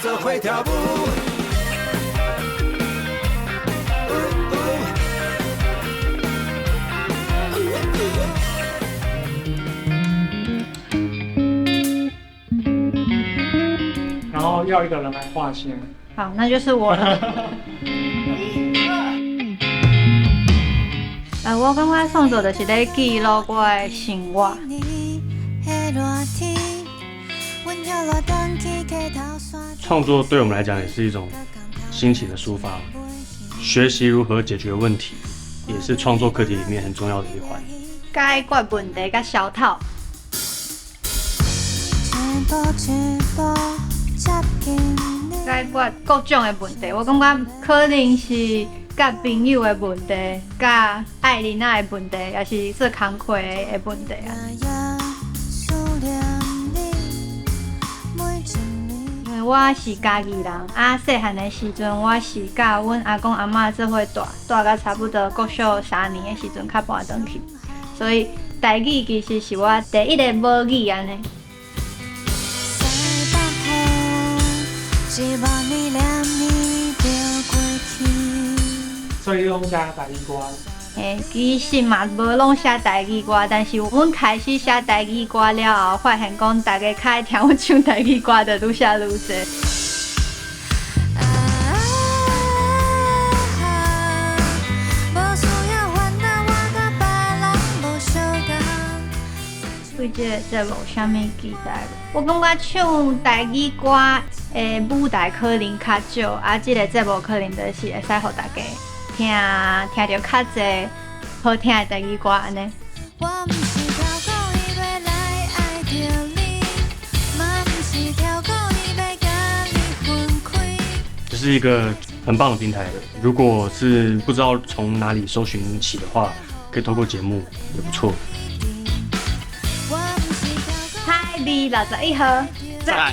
做伙跳舞。然后要一个人来画线。好，那就是我了。我感觉创作就是在记录我的生活。创作对我们来讲也是一种心情的抒发，学习如何解决问题，也是创作课题里面很重要的一环。解决问题甲消透。解决各种的问题，我感觉可能是甲朋友的问题，甲爱人仔的问题，也是做工课的问题啊。因为我是家己人，细汉的时阵，我是甲阮阿公阿嬷做伙大到差不多国小3年的时阵，较搬转去，所以台语其实是我第一个母语安尼。所以拢写台语歌。其实嘛无拢写台语歌，但是阮开始写台语歌了后，发现讲大家较爱听阮唱台语歌，就愈写愈多。对这个节目有啥物期待？我感觉唱台语歌的舞台可能较少，这个节目可能就是会使互大家听到较侪好听的台语歌安尼。这是一个很棒的平台，如果是不知道从哪里搜寻起的话，可以透过节目也不错。台B61号，在。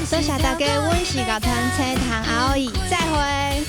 多谢大家，阮是乐团青塘阿姨，再会。